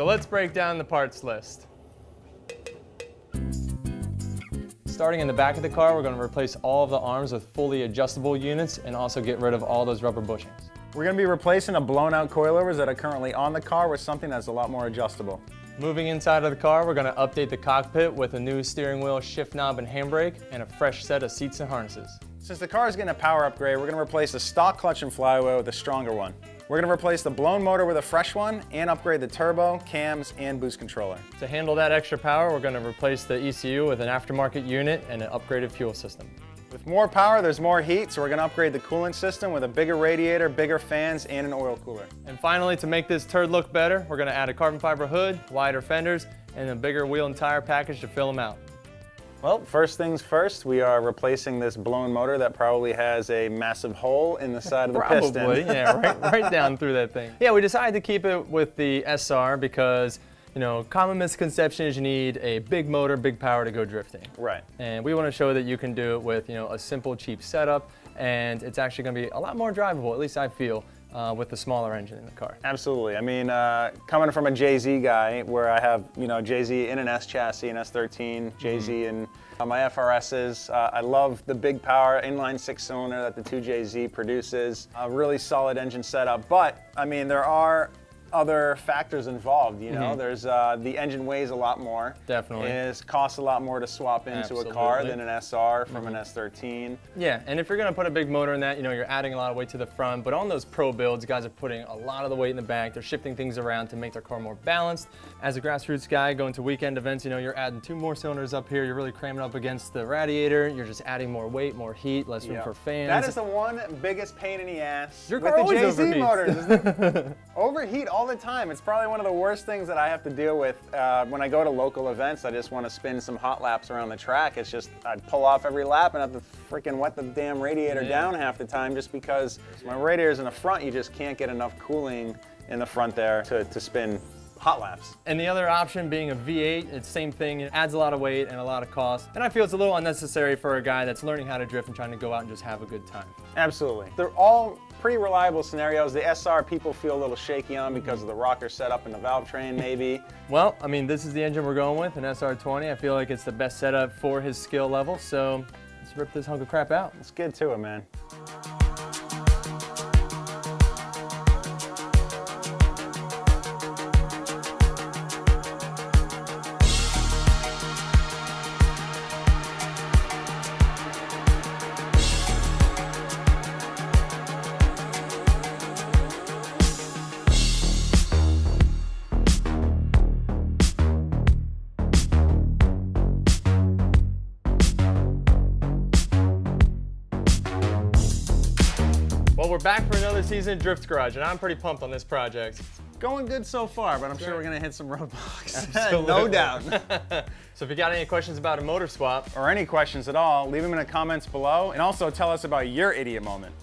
So let's break down the parts list. Starting in the back of the car, we're going to replace all of the arms with fully adjustable units and also get rid of all those rubber bushings. We're going to be replacing a blown out coilovers that are currently on the car with something that's a lot more adjustable. Moving inside of the car, we're going to update the cockpit with a new steering wheel, shift knob, and handbrake, and a fresh set of seats and harnesses. Since the car is getting a power upgrade, we're going to replace the stock clutch and flywheel with a stronger one. We're going to replace the blown motor with a fresh one and upgrade the turbo, cams, and boost controller. To handle that extra power, we're going to replace the ECU with an aftermarket unit and an upgraded fuel system. With more power, there's more heat, so we're going to upgrade the coolant system with a bigger radiator, bigger fans, and an oil cooler. And finally, to make this turd look better, we're going to add a carbon fiber hood, wider fenders, and a bigger wheel and tire package to fill them out. Well, first things first, we are replacing this blown motor that probably has a massive hole in the side of the piston. Probably, yeah, right down through that thing. Yeah, we decided to keep it with the SR because, you know, common misconception is you need a big motor, big power to go drifting. Right. And we want to show that you can do it with, you know, a simple, cheap setup, and it's actually going to be a lot more drivable, at least I feel, with the smaller engine in the car. Absolutely. I mean, coming from a JZ guy, where I have, you know, JZ in an S chassis, an S13, JZ in my FRSs. I love the big power inline 6-cylinder that the 2JZ produces. A really solid engine setup, but I mean, there are other factors involved, you know. There's the engine weighs a lot more. Definitely. It costs a lot more to swap into a car than an SR from an S13. Yeah, and if you're gonna put a big motor in that, you know, you're adding a lot of weight to the front, but on those pro builds, guys are putting a lot of the weight in the back. They're shifting things around to make their car more balanced. As a grassroots guy going to weekend events, you know, you're adding 2 more cylinders up here. You're really cramming up against the radiator. You're just adding more weight, more heat, less room for fans. That is the one biggest pain in the ass Your with car the always JZ overheats. motors. Is the overheat all the time. It's probably one of the worst things that I have to deal with when I go to local events. I just want to spin some hot laps around the track. It's just, I'd pull off every lap and have to freaking wet the damn radiator down half the time just because my radiator's in the front, you just can't get enough cooling in the front there to spin hot laps. And the other option being a V8, it's the same thing. It adds a lot of weight and a lot of cost. And I feel it's a little unnecessary for a guy that's learning how to drift and trying to go out and just have a good time. Absolutely. They're all pretty reliable scenarios. The SR people feel a little shaky on because of the rocker setup and the valve train maybe. Well, I mean, this is the engine we're going with, an SR20. I feel like it's the best setup for his skill level, so let's rip this hunk of crap out. Let's get to it, man. Well, we're back for another season of Drift Garage, and I'm pretty pumped on this project. Going good so far, but I'm sure we're gonna hit some roadblocks. Absolutely. No doubt. So if you got any questions about a motor swap, Or any questions at all, leave them in the comments below, and also tell us about your idiot moment.